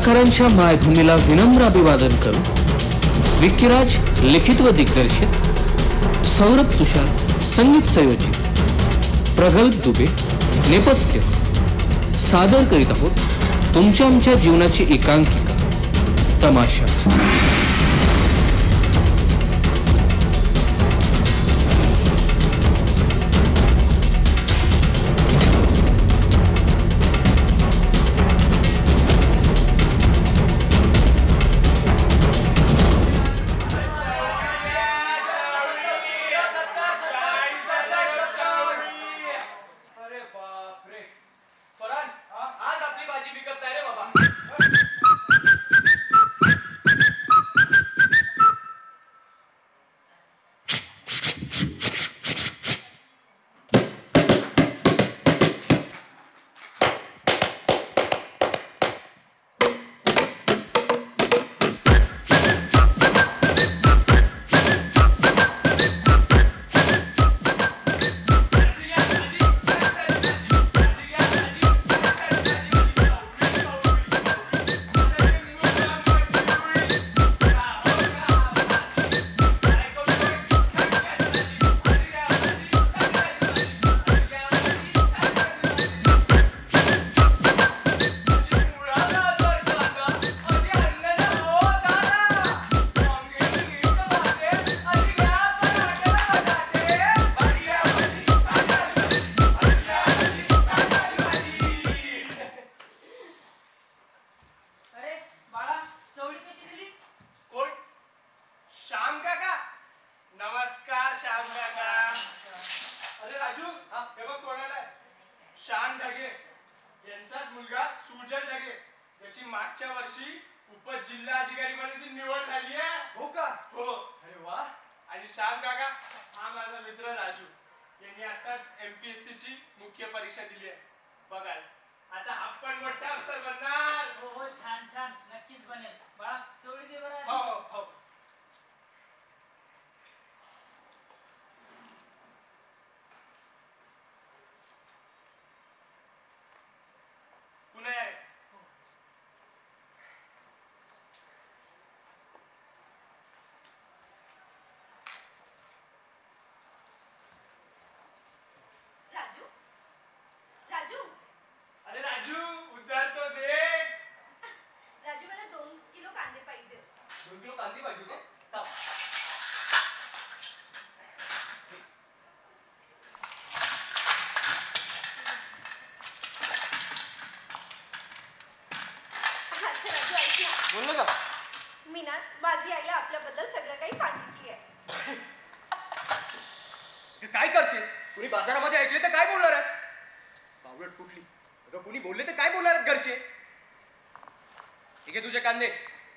कलाकारांच्या मायभूमीला विनम्र अभिवादन करू विक्कीराज लिखित व दिग्दर्शित, सौरभ तुषार संगीत संयोजित, प्रगल्भ दुबे नेपथ्य सादर करीत आहोत तुमच्या आमच्या जीवनाची एकांकिका तमाशा।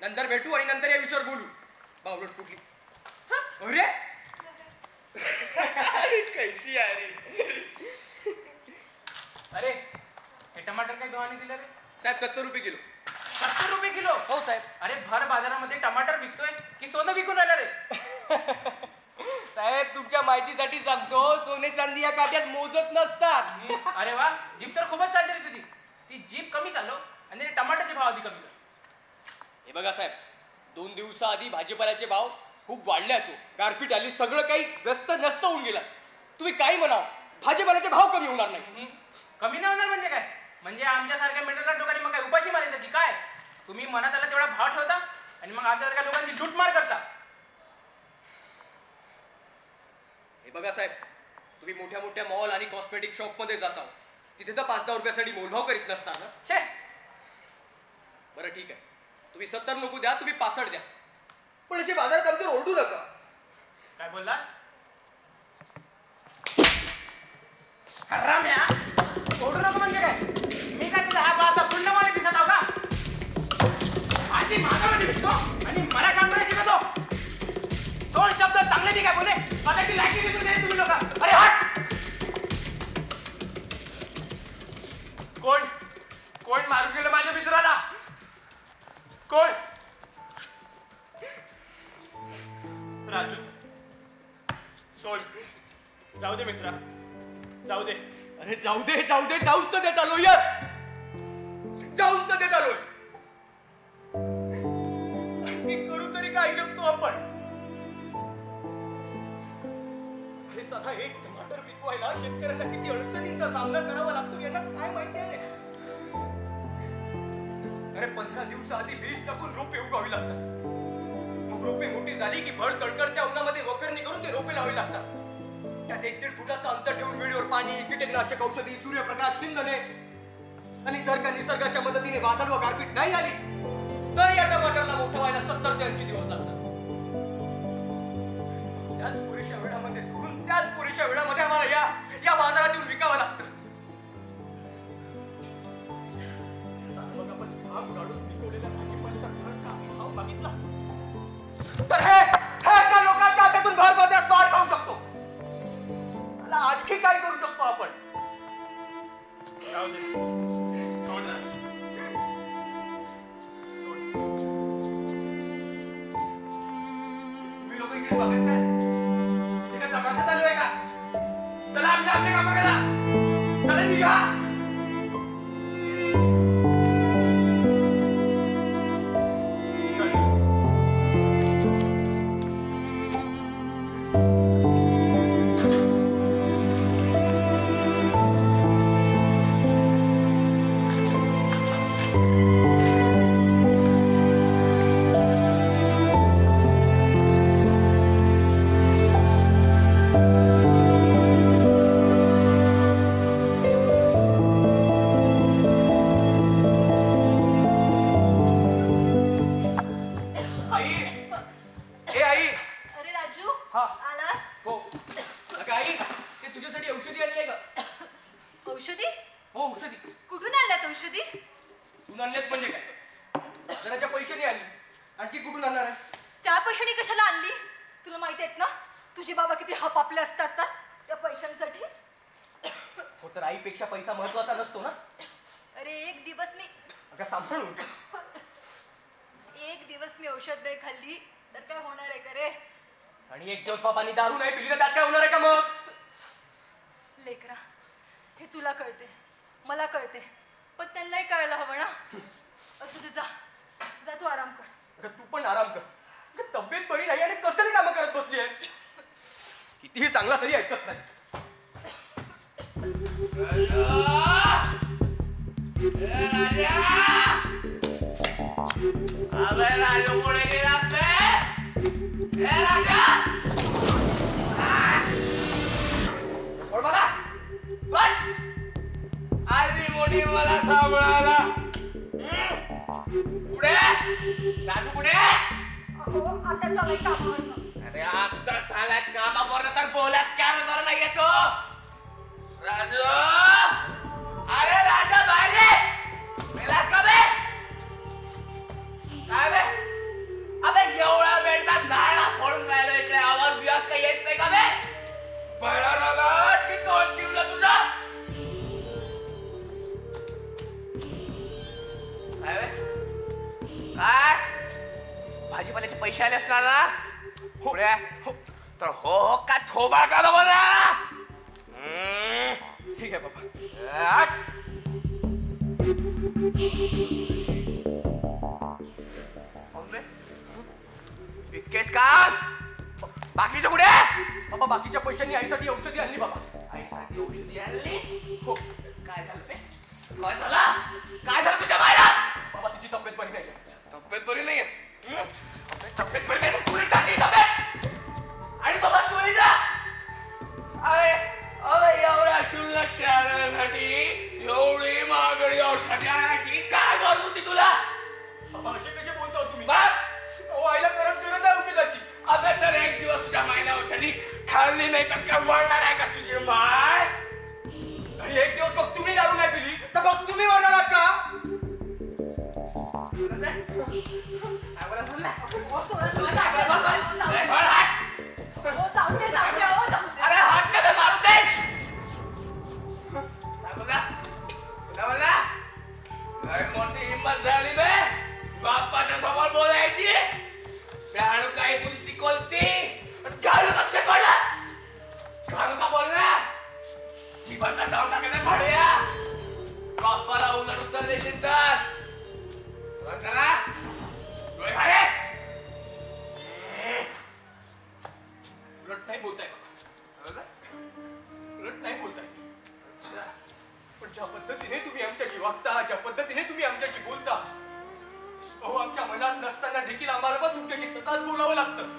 नंतर भेटू आणि नंतर या विषयावर बोलू। बावलट कुठली? अरे कैशी आहे रे? अरे हे टमाटर काय दोहाने दिले रे? साहेब 70 रुपये किलो। 70 रुपये किलो? हो साहेब। अरे भर बाजारामध्ये टमाटर विकतोय की सोनं विकून राहिला रे? साहेब तुमच्या माहितीसाठी सांगतो, सोने चांदी या काट्यात मोजत नसतात। अरे वा, जीप तर खूपच चालली रे तुझी। ती जीप कमी चालव आणि टमाटरचे भाव अधिक कमी कर। हे बघा साहेब, 2 दिवसाआधी भाजीपाल्याचे भाव खूप वाढले आहेत, गारपीट आली, सगळं काही व्यस्त नस्त होऊन गेलं। तुम्ही काही म्हणाव, भाजीपाल्याचे भाव कमी होणार नाही। कमी नाही होणार म्हणजे काय? म्हणजे आमच्यासारख्या मिडल क्लास लोकांनी मग काय उपाशी मारायचं की काय? तुम्ही मनात आला तेवढा भाव ठेवता आणि मग आमच्यासारख्या लोकांची लूटमार करता। हे बघा साहेब, तुम्ही मोठ्या मोठ्या मॉल आणि कॉस्मेटिक शॉप मध्ये जाता, तिथे तर 5-10 रुपयासाठी मोलभाव करीत नसता ना? छे, बरं ठीक आहे, तुम्ही 70 नको द्या, तुम्ही 65 द्या, पण अशी बाजारात आमच्यावर ओरडू नका। काय बोलला? हराम्या, ओरडू नको म्हणजे काय? मी काय तुझा हा बाळाचा पुण्यवाणी दिसत आहो का? माझी मागामध्ये विकतो आणि मला शांतपणे शिकवतो। 2 शब्द चांगले ठीक आहे बोले, स्वतःची लायकी दिसून दे तुम्ही लोक। अरे हट! कोण मारून गेलं माझ्या मित्राला? कोण? राजू, सोड, जाऊ दे मित्रा, जाऊ दे। अरे जाऊ दे, जाऊच तर देत आलो यार, जाऊच तर देत आलोय। काही शकतो आपण. अरे साधा एक टमाटर पिकवायला शेतकऱ्यांना किती अडचणींचा सामना करावा लागतो यांना काय माहिती आहे रे. अरे 15 दिवसाआधी बीज टाकून रोपे उगवावी लागतात. मग रोपे मोठी झाली की भर कडकडत्या उन्हामध्ये वखरणी करून ते रोपे लावावी लागतात. त्यात 1-1.5 फुटाचं अंतर ठेवून वेळेवर पाणी, कीटकनाशक औषधी, सूर्यप्रकाश, इंधने. आणि जर का निसर्गाच्या मदतीने वादळ व गारपीट नाही आली तर या टमाटरला मोठं व्हायला 70 ते 80 दिवस लागतात. त्याच पुरेशा वेळामध्ये धुवून त्याच पुरेशा वेळामध्ये आम्हाला या बाजारात येऊन विकावं लागतं. मग आपण घाम गाडून पिकवलेल्या भाजीपाल्याचा जर कमी भाव मागितला तर हे अशा लोकांच्या हातातून भर खाऊ शकतो. साला आणखी काय करू शकतो आपण. तुम्ही लोक इकडे बघत काय तिकडे तमाशा चालू आहे का. चला आपले काम करा. चला निघा. पैसा महत्वाचा नसतो ना. अरे एक दिवस मी औषध नाही खाल्ली तर काय होणार आहे का रे. आणि एक दिवस बाबांनी दारू नाही पिली तर त्यात काय होणार आहे का मग. लेकरा हे तुला कळते मला कळते पण त्यांनाही कळायला हवं ना. असू दे जा तू आराम कर. तू पण आराम कर. तब्येत बरी नाही आणि कसली कामं करत बसली आहे. कितीही चांगला तरी ऐकत नाही. मोठी मला सांभाळायला पुढे राजू पुढे. आता चालाय कामावर. अरे आता चालाय कामावर तर बोलत काय बरं नाही येतो. राजू अरे राजा बाहेर ये. मेलास का बे. काय बे अबे एवढा वेळचा नाळा फोडून राहिलो इकडे आवाज बिवाज काही येत नाही का बे. पहिला रागा की तोंड शिवलं तुझा. काय भाजीपाल्याचे पैसे आले असणार ना. होळ्या तर हो का थोबा का बोला. ठीक आहे बाबा. इतकेच का बाकीचे कुठे. बाबा बाकीच्या पैशांनी आईसाठी औषधी आणली. बाबा आईसाठी औषधी आणली. हो काय झालं ते. काय झालं तुझ्या बायला. बाबा तिची तब्येत बरी नाही. तब्येत बरी नाहीये. तब्येत बरी नाही पुढे टाकली तब्येत आणि सोबत तू जा. अरे अरे एवढ्या शुल्लक शहरासाठी एवढी महागडी औषधी आणायची काय गरज होती तुला. बाबा असे कसे बोलतो तुम्ही. आईला करत गरज आहे औषधाची. अबे तर एक दिवस तुझ्या मायला औषधी खाल्ली नाही तर काय वळणार आहे का तुझी माय. आणि एक दिवस मग तुम्ही दारू नाही पिली तर मग तुम्ही वळणार आहात का. अरे हात नका मारू दे. मोठी हिंमत झाली बे बाप्पाच्या समोर बोलायची. प्याणू काय चुलती कोलती गाडू लक्ष कोणा गाडू का बोलला. जीवनला जाऊन टाकायला भाडूया. बाप्पाला उलट उत्तर देशील तर बोलावं लागतं.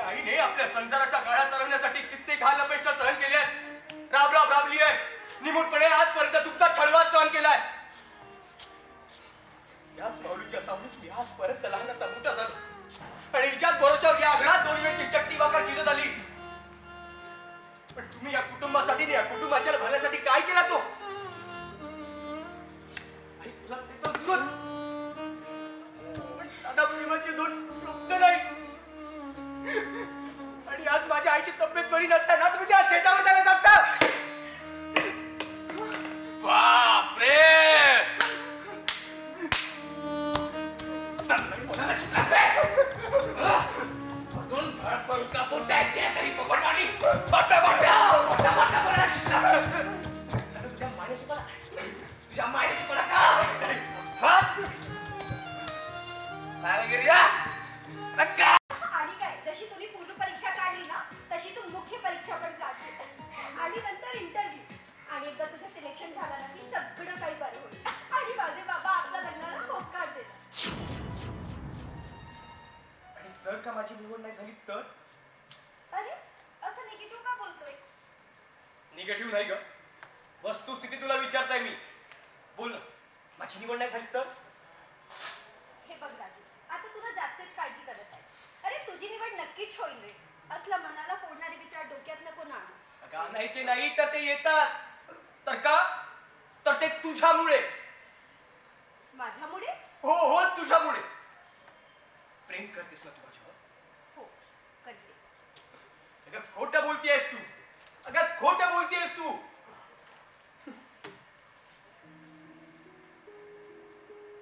आईने आपल्या संसाराच्या गाळा चालवण्यासाठी कित्येक हाल अपेष्टा सहन केल्या आहेत. राबली आहे. निमूटपणे आजपर्यंत तुमचा छळवाद सहन केलाय. याच माऊलीच्या सावलीत मी आजपर्यंत लहानाचा मोठा झालो आणि हिच्याच बरोबर या घरात 2 वेळची चट्टी भाकर शिजत आली. पण तुम्ही या कुटुंबासाठी या कुटुंबाच्या भल्यासाठी काय केला तो? आई तुला ते तर दूरच, पण साधा प्रेमाचे 2 शब्द नाही. आणि आज माझ्या आईची तब्येत बरी नसताना तुम्ही त्या शेतावर जायला सांगता. बापरे, अजून भडकून कापून द्यायची तरी पोपटवाणी तुझ्या मायने शिकवला का? काय गिरिया आणि काय, जशी तुम्ही पूर्व परीक्षा काढली ना तशी तू मुख्य परीक्षा पण काढली आणि नंतर इंटरव्ह्यू. आणि एकदा तुझं सिलेक्शन झालं ना की सगळं काही बरं होईल. आणि माझे बाबा आपल्या लग्नाला होकार देतात. आणि जर का माझी निवड नाही झाली तर? अरे असं निगेटिव्ह का बोलतोय? निगेटिव्ह नाही ग, वस्तुस्थिती तुला विचारताय मी. बोल ना, माझी निवड नाही झाली तर? हे बघ राजू, आता तुला जास्तच काळजी करत आहे. अरे तुझी निवड नक्कीच होईल रे. असला मनाला फोडणारे विचार डोक्यात नको ना आणू. आणायचे नाही तर ते येतात. तर का? तर ते तुझ्यामुळे. माझ्यामुळे? हो हो, तुझ्यामुळे. प्रेम करतेस ना तू माझ्यावर? हो करते. अगं खोटं बोलतेस तू. अगं खोटं बोलतेस तू.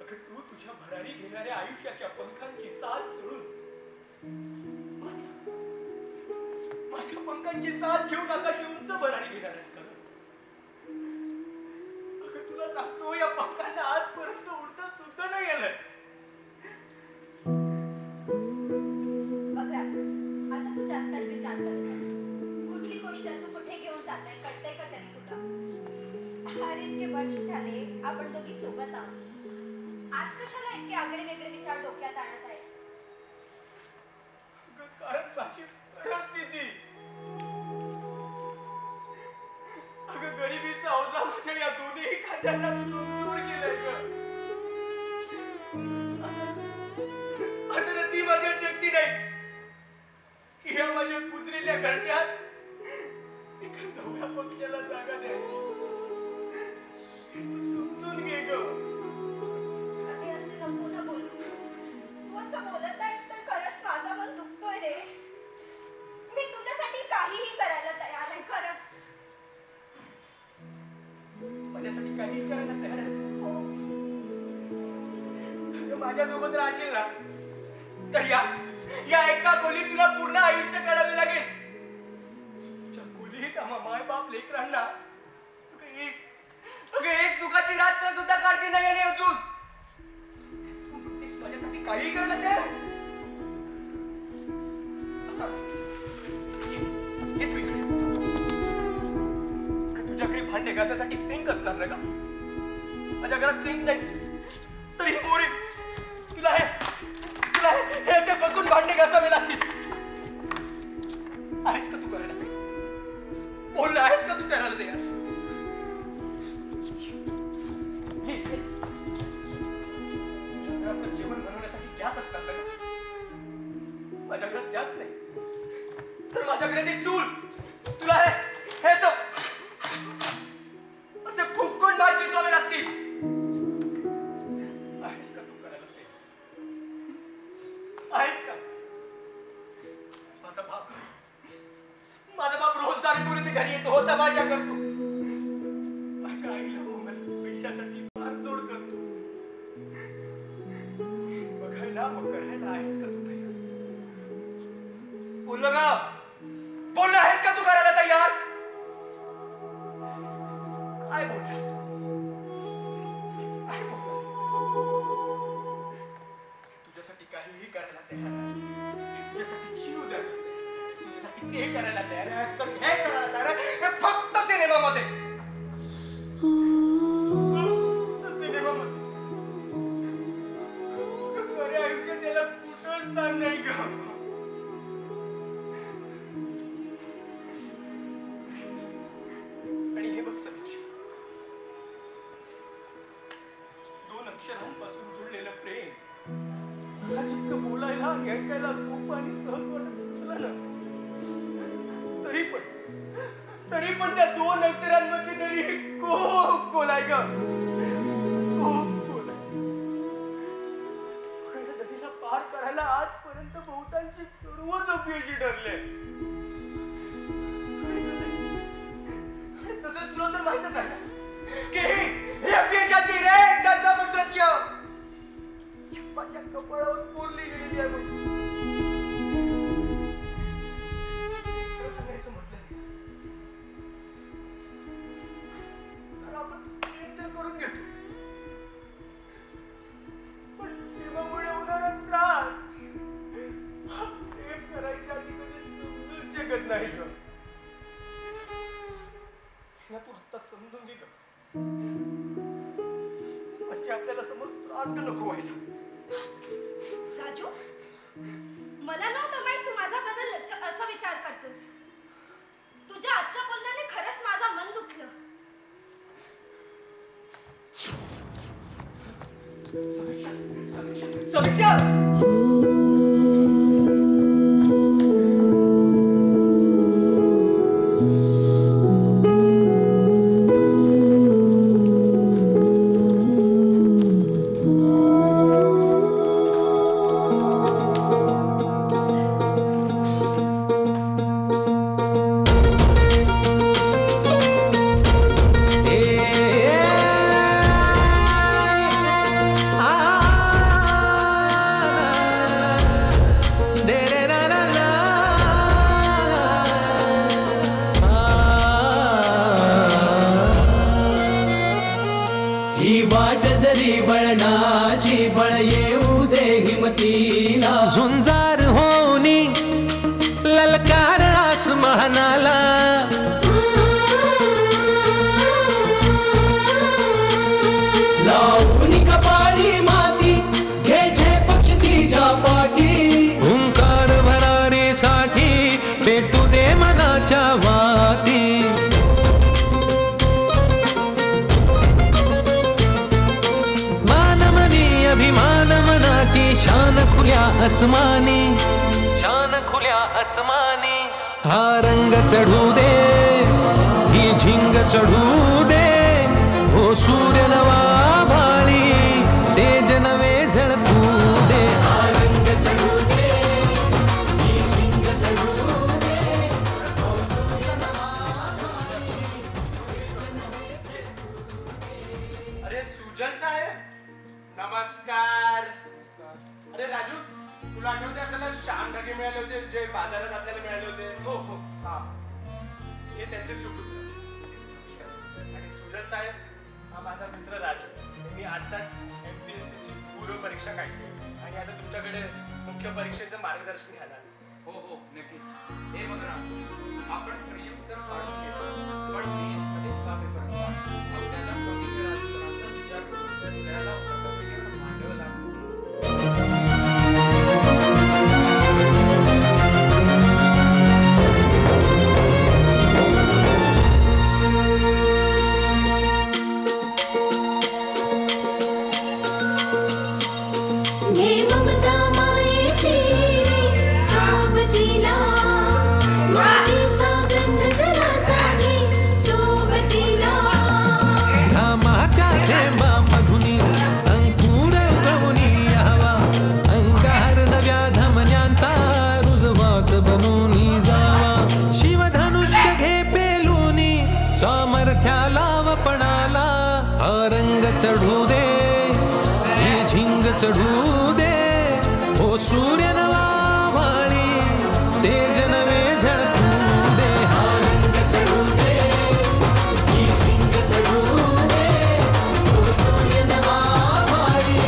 अगं तू तुझ्या भरारी घेणाऱ्या आयुष्याच्या पंखांची साथ सोडून माझ्या पंखांची साथ घेऊन आकाशी उंच भरारी घेणार आहेस का? अगं तुला सांगतो, या पंखांना आजपर्यंत उडता सुद्धा नाही आलंय. बघ राजू, आता तू जास्तच विचार करत आहेस. कुठली गोष्ट तू कुठे घेऊन चाललाय कळतंय का तरी तुला? अरे इतके वर्ष झाले आपण दोघी सोबत आहोत. आज कशाला इतके आगळे वेगळे विचार डोक्यात आणत आहेस? कारण माझी परिस्थिती. अगं गरिबीचा ओझा माझ्या या दोन्ही खांद्यांना दूर केलंय ग. आता ती माझ्या शक्ती नाही की या माझ्या कुजलेल्या घरट्यात एका नव्या पक्षाला जागा द्यायची. समजून घे ग. अरे असे नको ना बोलू. तू असं बोलत आहेस तर खरंच माझा मन दुखतोय रे. मी तुझ्यासाठी काहीही करायला तयार आहे खरंच. माझ्यासाठी काहीही करायला तयार आहेस? हो. माझ्यासोबत राहशील ना तर या एका खोलीत तुला पूर्ण आयुष्य काढावे लागेल. तुझ्या खोलीत आम्हा माय बाप लेकरांना एक सुखाची रात्र सुद्धा काढते नाही आली अजून. तू म्हणतेस माझ्यासाठी काहीही करायला तयार आहेस? ये तू इकडे. तुझ्या घरी भांडे घासासाठी सिंक असणार ना का? माझ्या घरात सिंक नाही तरी मोरी तुला हे असे बसून भांडे घासावे लागतील. आहेस का तू करायला तयार? बोल ना, आहेस का तू करायला तयार? तुझ्या घरात जेवण बनवण्यासाठी गॅस असतात ना? माझ्या घरात गॅस नाही तर माझ्या घरात एक चूल. तुला हे असे फुकून भात शिजवावे लागतील. आहेस का तू करायला ते? आहेस का? माझा बाप रोज दारू ते घरी येतो, होता माझ्या करतो. माझ्या आईला पैशासाठी मारजोड करतो. बघायला मग करायला आहेस का तू तयार? बोल ना, बोल ना, आहेस का तू करायला तयार? काय बोलला? काय बोलला? तुझ्यासाठी काहीही करायला तयार आहे. तुझ्यासाठी जीव द्यायला तयार आहे. तुझ्यासाठी ते करायला तयार आहे. तुझ्यासाठी हे करायला तयार आहे. हे फक्त सिनेमामध्ये. सिनेमामध्ये खरे आयुष्य त्याला स्थान नाही ग. आणि हे बघ समीक्षा, 2 अक्षरांपासून जुळलेलं प्रेम मला जितकं बोलायला ऐकायला सोपं आणि सहज वाटत असलं ना, तरी पण त्या 2 अक्षरांमध्ये तरी खूप खोल आहे ग. खूप खोल आहे. नदीला पार करायला आजपर्यंत बहुतांची सर्वच अपयशी ठरले. आणि तसं तुला तर माहितच आहे की ही अपयशाची रे जन्मपत्राची माझ्या कपाळावर पोरली गेलेली आहे. सांगायचं म्हटलं सर आपण प्रेम तर करून घेतो, पण प्रेमामुळे होणारा त्रास प्रेम करायच्या आधी कधी समजून शकत नाही ग. तू आता समजून घे ग, म्हणजे आपल्याला समोर त्रास ग नको व्हायला. राजू, मला नव्हतं माहित तू माझ्याबद्दल असा विचार करतोस. तुझ्या आजच्या बोलण्याने खरंच माझं मन दुखलं. समीक्षा झुंजार होनी ललकार आसमानाला, लावून कपाळी माती घ्यायचे पक्ष तिच्या पाठी, हुंकार भरारीसाठी पेटू दे मनाच्या वाती. मानमनी अभिमान मनाची शान खुल्या आसमानी, शान खुल्या आसमानी. हा रंग चढू दे, ही झिंग चढू दे, हो सूर्य नवा भाळी तेज नवे झळकू दे. हा रंग चढू दे, ही झिंग चढू दे, हो सूर्य नवा भाळी, तेज नवे झळकू दे. अरे सुजल साहेब नमस्कार. अरे राजू, तुला आठवते आपल्याला श्याम ढगे मिळाले होते जे बाजारात आपल्याला मिळाले होते? हो हो हा, हे त्यांचे सुपुत्र. आणि सुजल साहेब हा माझा मित्र राजू. मी आताच MPSC ची पूर्व परीक्षा काढली आणि आता तुमच्याकडे मुख्य परीक्षेचं मार्गदर्शन घ्यायला. हो हो नक्कीच. हे बघ ना, आपण प्रयुक्त तर काढून घेतो, पण मेन्स मध्ये सहा पेपर असतात. आपल्याला कमी वेळाचा विचार करून त्याला उत्तरपत्रिकेवर मांडावं लागतं. घे ममता मायेची रे सोबतीला, मातीचा गंध जरा सागे सोबतीला. घामाच्या थेंबामधुनी अंकुर उगवूनी यावा, अंगार नव्या धमन्यांचा रुजवात बनूनी जावा. शिवधनुष्य घे पेलूनी सामर्थ्याला वपणाला, हा रंग चढू दे, ही झिंग चढू दे, हो सूर्य नवा भाळी तेज नवे झळकू दे. हा रंग चढू दे, ही झिंग चढू दे, हो सूर्य नवा भाळी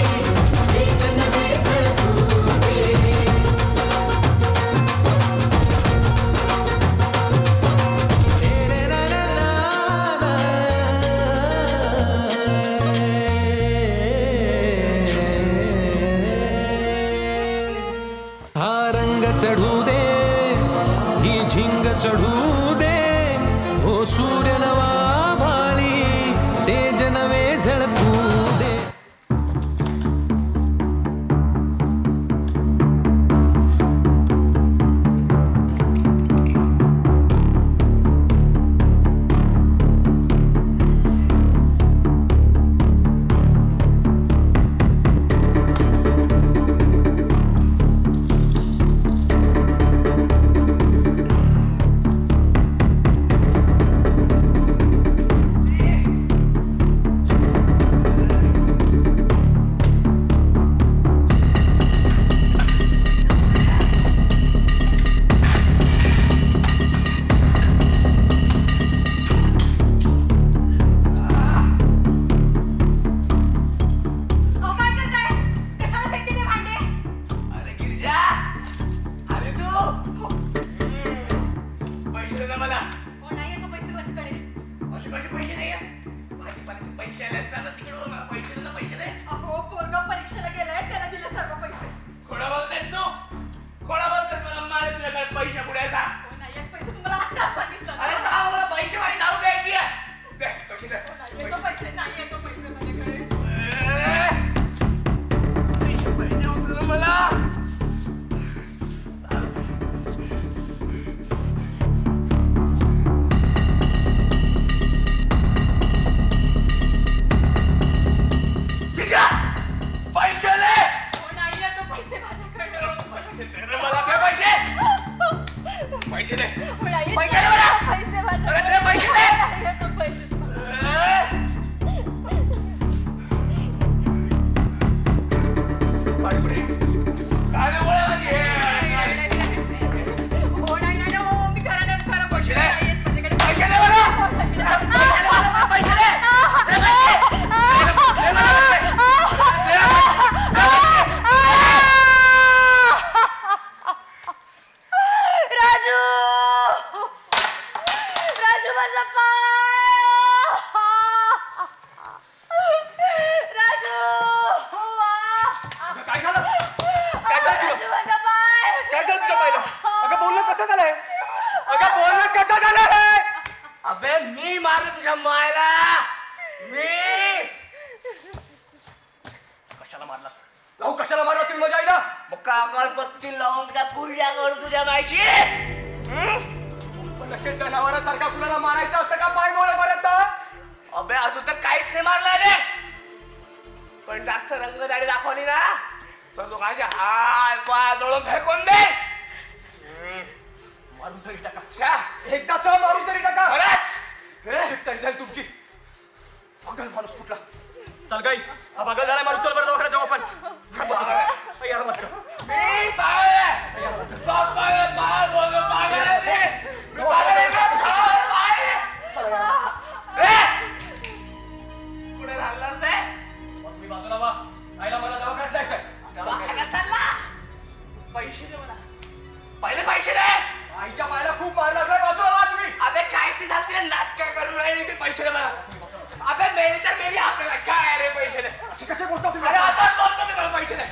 तेज नवे झळकू दे. चढू दे, ही झिंग चढू दे, हो सूर्य नवा भाळी, तेज नवे झळकू दे. जनावरासारखा कुणाला मारायचं असतं का पाय मोडेपर्यंत? अबे अजून तर काहीच नाही मारलं रे, पण जास्त रंगदारी दाखवली ना तर दोघांचे हात पाय जोडून फेकून दे. मारून तरी टाका, एकदाच मारून तरी टाका. खरंच तरी जाईल तुमची. पागल माणूस कुठला? चल गाई, हा पागल झालाय माणूस. चल बरं दवाखान्यात जाऊ आपण. यार मात्र मी पागल आहे. पागल बोल पागल आहे. मी पागल आहे. कुठे राहिलास ते? मग मी बाजूला वा. आईला मला दवाखान्यात जायचंय. दवाखान्यात चालला? पैसे दे मला. पहिले पैसे दे. आईच्या पायाला खूप मार लागला. बाजूला वा तुम्ही. अबे काय ती झाली रे, नाटक करून राहिली. ते पैसे दे मला. अबे मेली तर मेली, आपल्याला काय रे पैसे दे. असे कसे बोलतो तुम्ही? अरे असं बोलतो मी. मला पैसे दे.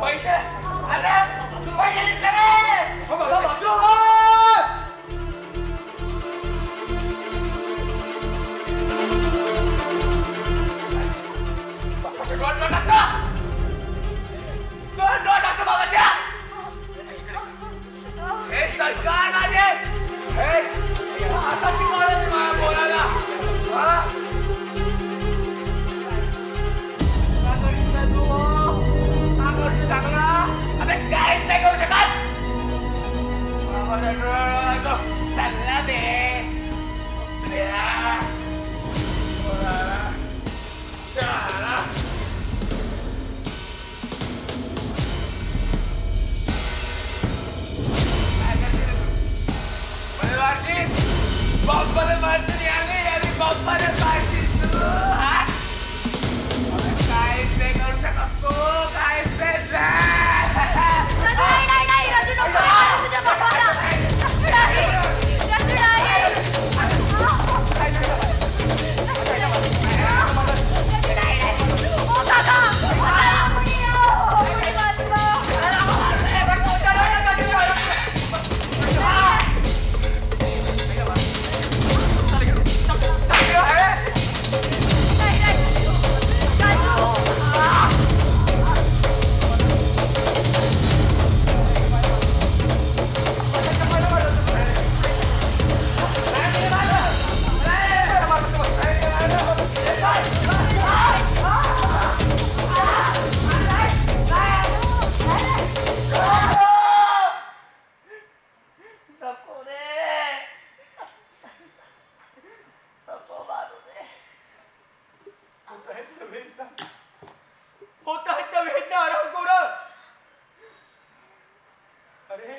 पैसे. अरे तू पैसे दिसले रे. हो बाबा बाजूला वा. चांगला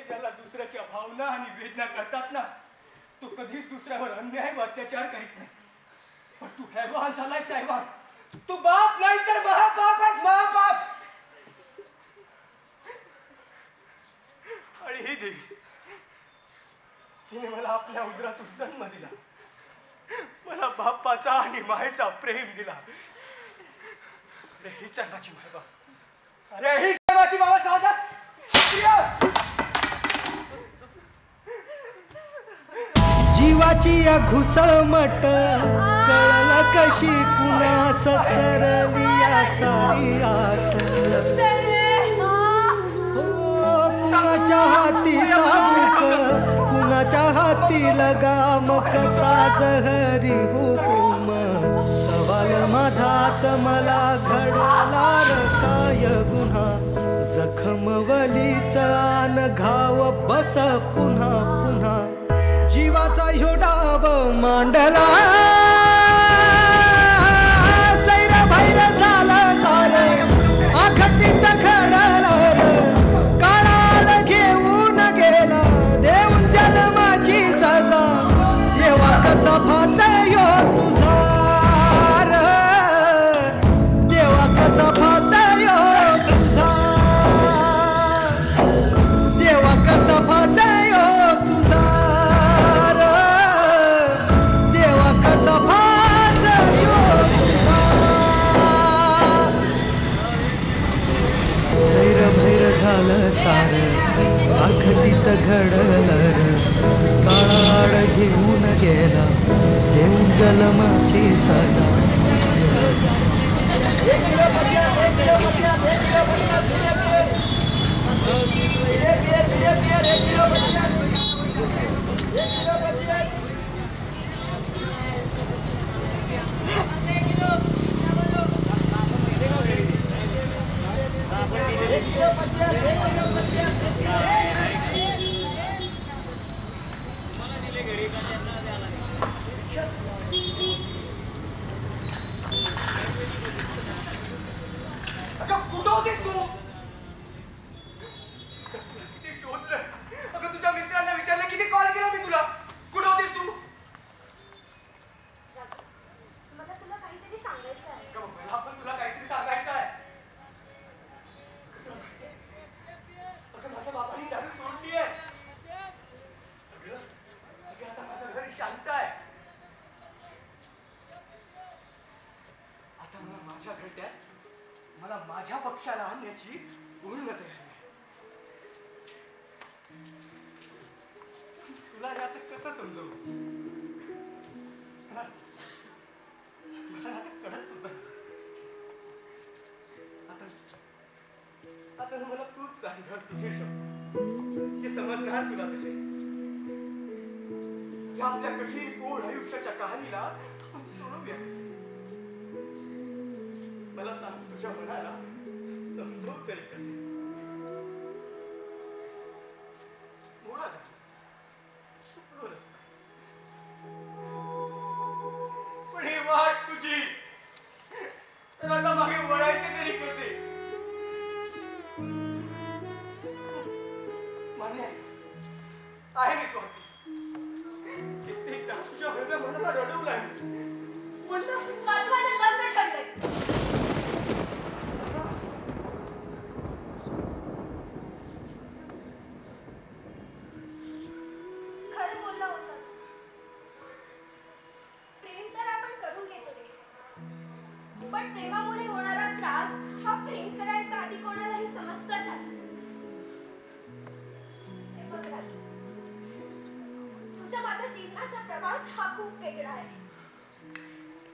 ज्याला दुसऱ्याच्या भावना आणि वेदना कळतात ना तो कधीच दुसऱ्यावर अन्याय व अत्याचार करीत नाही. पण तू हैवान झालाय साहेबान. तू बाप नाही तर महापाप आहेस, महापाप. आणि ही देवी तिने मला आपल्या उदरातून जन्म दिला, मला बापाचा आणि मायेचा प्रेम दिला. अरे हीच आहे माझी मायबा. अरे हीच आहे माझी बाबा सावधान. जीवाची या घुसळमट कळलं कशी कुणास सरली या सारी आस. कुणाच्या हाती चाबूक कुणाच्या हाती लगाम कसा जहरी हुकूम. सवाल माझाच मला घडला काय गुन्हा. जखमवलीच आन घाव बस पुन्हा पुन्हा. जीवाचा ह्यो डाव मांडला सैर भैर झालं सारे आखटीत घडलं. काळाला घेऊन गेला देऊन जन्माची सजा. देवा कसा फासयो तुझा र, देवा कसा फासयो तुझा, देवा कसा फासयो तुझा. झालं सार आखटीत घडलं. काळाड घेऊन गेला देऊन जन्माची सजा. मला माझ्या पक्षाला आणण्याची पूर्ण तयारी आहे. तुला हे आता कसं समजवू? मला आता कळत सुद्धा. आता मला तूच सांग तुझे शब्द ते समजणार तुला तसे. या आपल्या कठीण गोड आयुष्याच्या कहाणीला आपण सोडवूया कसे? मला सांग तुझ्या मनाला समजव तरी कसे? मुळात सुटलो रस्ता पण ही वाट तुझी तर आता मागे वळायचे तरी कसे? मान्य आहे मी स्वार्थी. कित्येकदा तुझ्या हळव्या मनाला रडवलाय पण माझं लग्न ठरलंय. पण प्रेमामुळे होणारा त्रास हा प्रेम करायचा आधी कोणालाही समजता झाला. हे बघ राजू, तुझ्या माझ्या जीवनाचा प्रवास हा खूप वेगळा आहे.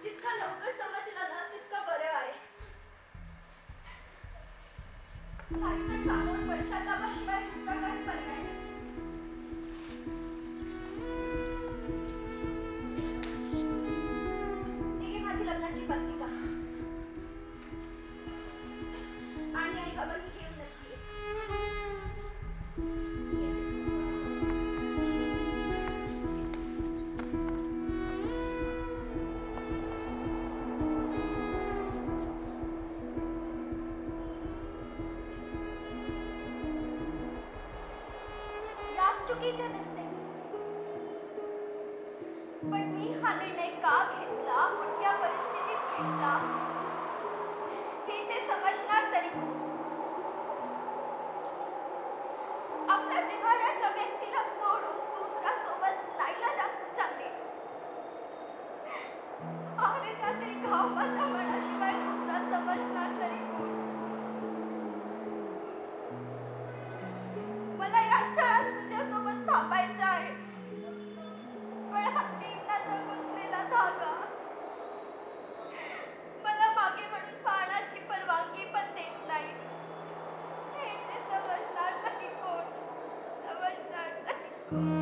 जितका लवकर समजला ना तितकं बरं आहे. नाहीतर समोर पश्चातापाशिवाय दुसरा काही पर्याय नाही. ही माझी लग्नाची पत्रिका आणि आई बाबांनी घेऊन नसली. चुकीचे नसते, पण मी हा निर्णय का घेतला, कुठल्या परिस्थितीत घेतला हे ते समजणार तरी कोण? आपल्या जिव्हाळ्याच्या व्यक्तीला सोडून दुसरा सोबत नाईलाजाने चालले. अरे त्यातील घाव माझ्या मनाशिवाय दुसरा समजणार तरी कोण? मला या छळात तुझ्यासोबत थांबायचं आहे, पण हा जीवनाचा गुंतलेला धागा मला मागे वळून पाहण्याची परवानगी पण देत नाही. हे ते समजणार नाही कोण, समजणार नाही कोण.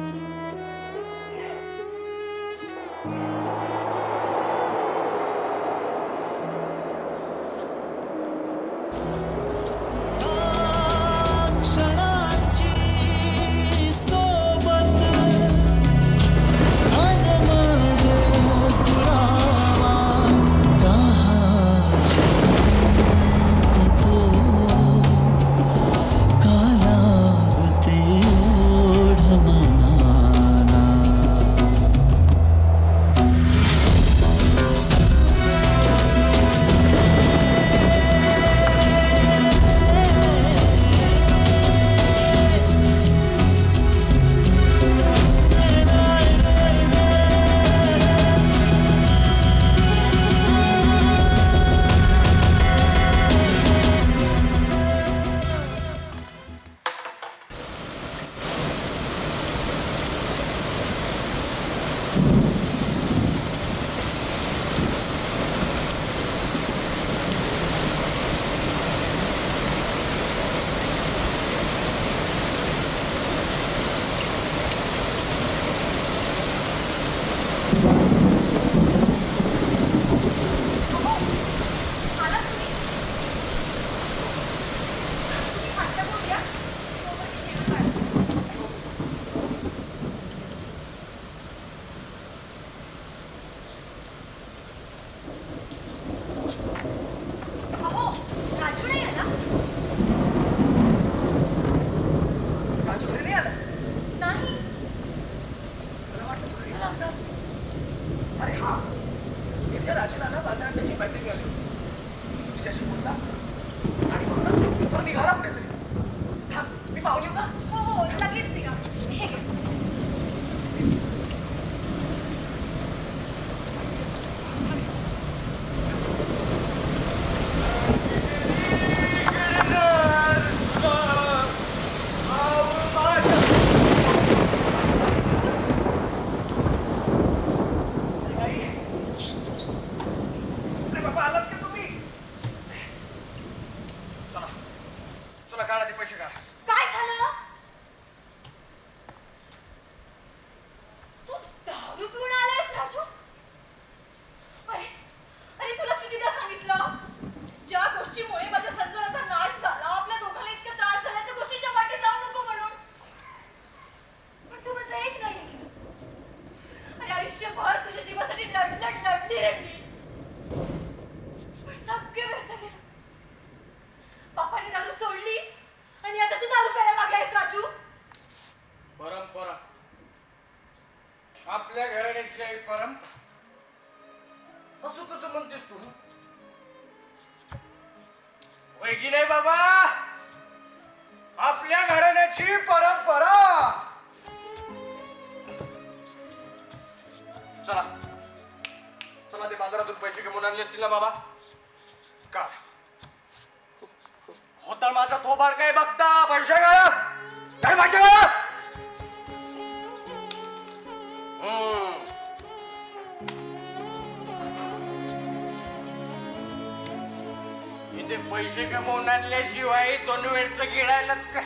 पैसे कमवून आणल्याशिवाय 2 वेळचं गिळायलाच काय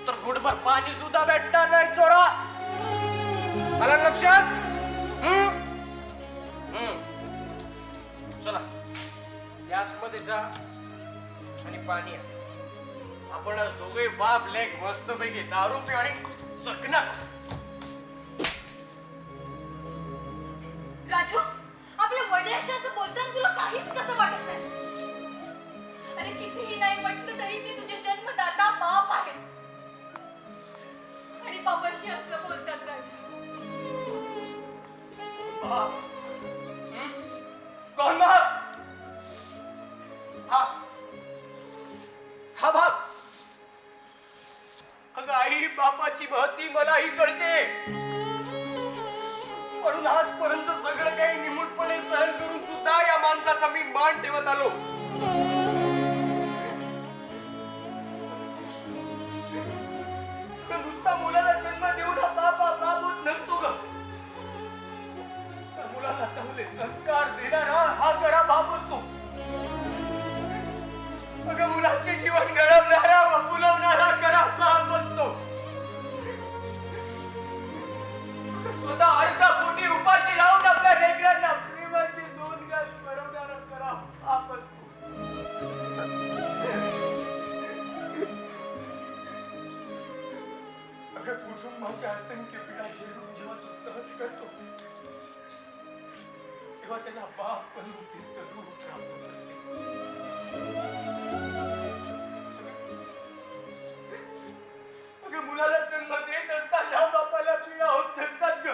तर घुटभर पाणी सुद्धा भेटणार नाही चोरा. आला लक्षात? चला यात मध्ये जा आणि पाणी आण. आपण आज दोघे बाप लेक मस्त पैकी दारू पिऊ आणि चकना. राजू, आपल्या वडिलांशी असं बोलताना तुला काहीच कसं वाटत नाही? अरे कितीही नाही म्हटलं तरी ते तुझे जन्मदाता बाप आहेत आणि बापाशी कौन बाप? हा बाप. अगं आई, बापाची महती मलाही कळते, म्हणून आजपर्यंत सगळं काही निमूटपणे सहन करून सुद्धा या माणसाचा मी मान ठेवत आलो. नुसता मुलाला जन्म देऊन हा बाप होत नसतो ग. मुलाला चांगले संस्कार देणारा हा खरा बाप असतो. अगं मुलांचे जीवन घडवणारा व फुलवणारा खरा बाप असतो. स्वतः अर्धा पोटी उपाशी राहून आपल्या लेकरांना प्रेमाचे 2 घास भरवणारा खरा बाप असतो. अगं कुटुंबाच्या असंख्य पीडा झेलून जेव्हा तू सहज करतो तेव्हा त्याला बाप पण रूप प्राप्त होत असते. अगं मुलाला जन्म देत असताना बापाला पीडा होत नसतात ग.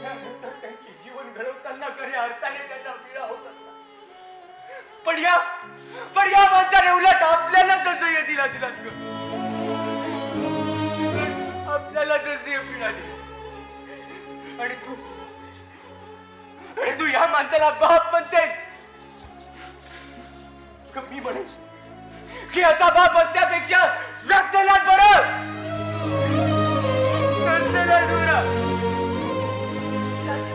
त्यानंतर त्यांचे जीवन घडवताना खऱ्या अर्थाने त्यांना पीडा होत असतात. पण या माणसाने उलट आपल्याला जसं दिला दिलात ग. आपल्याला जसे पीडा दिली आणि तू या माणसाला बाप म्हणतेस. मी म्हणेन की असा बाप असण्यापेक्षा नसलेलाच बरं. नसलेलाच बरं. राजू,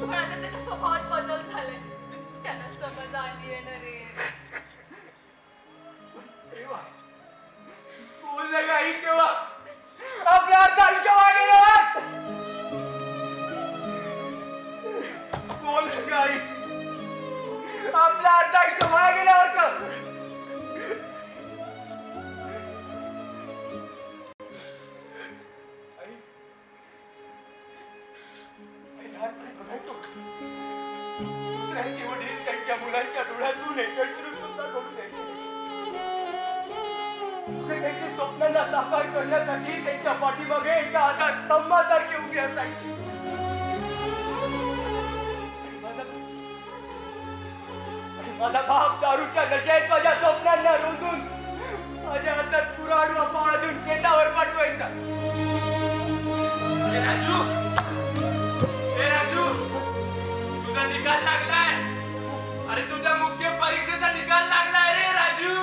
पण आता त्याच्या स्वभावात बदल झालाय. त्यांना समज आली आहे ना रे. बोललं काही केव्हा आपलं अर्ध आयुष्य वागेल. बोललं काही आपलं अर्ध आयुष्य वाया गेल्यावर का? लहानपणी बघायचो दुसऱ्यांचे वडील त्यांच्या मुलांच्या डोळ्यातून एकश्रू सुद्धा करू द्यायचे. त्यांच्या स्वप्नांना साकार करण्यासाठी त्यांच्या पाठीमागे एका आधार स्तंभासारखे उभी असायची. माझा बाप दारूच्या नशेत माझ्या स्वप्नांना रोजून माझ्या हातात कुऱ्हाड व पाळून शेतावर पाठवायचा. राजू, तुझा निकाल लागलाय. अरे तुझ्या मुख्य परीक्षेचा निकाल लागलाय रे राजू.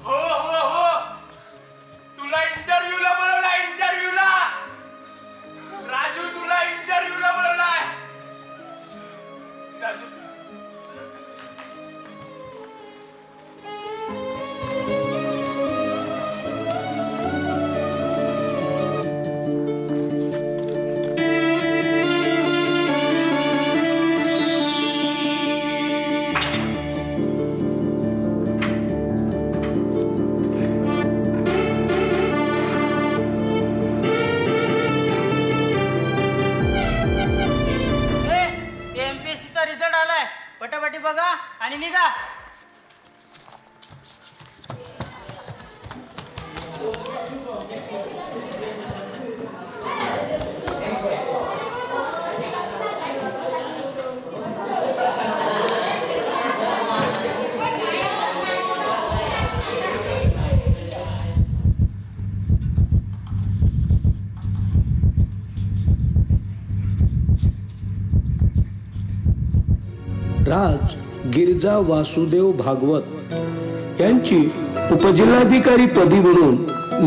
हो हो हो, तुला इंटरव्ह्यूला बोलवलाय. इंटरव्ह्यूला राजू, तुला इंटरव्ह्यूला बोलवलाय. राजू, पटापटी बघा आणि निघा. राज गिरिजा वासुदेव भागवत यांची उपजिल्हाधिकारी पदी म्हणून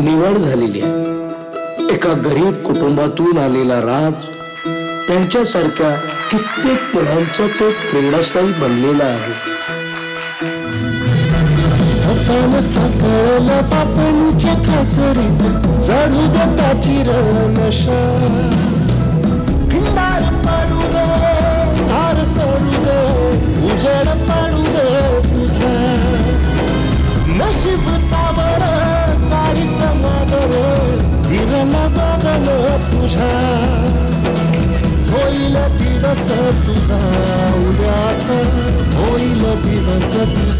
निवड झालेली आहे. एका गरीब कुटुंबातून आलेला राज त्यांच्यासारख्या कित्येक मुलांचा तो प्रेरणास्थायी बनलेला आहे. सपन सकळला बापणीच्या खाचरीत जडू दत्ताची नशा. भिंडार पाडू दे, तार सरू दे, उजेड पाडू दे तुझा. नशीब चावर तारीख मागर हिरला बघन तुझा. होईल दिवस तुझा उद्याचा, होईल दिवस तुझा.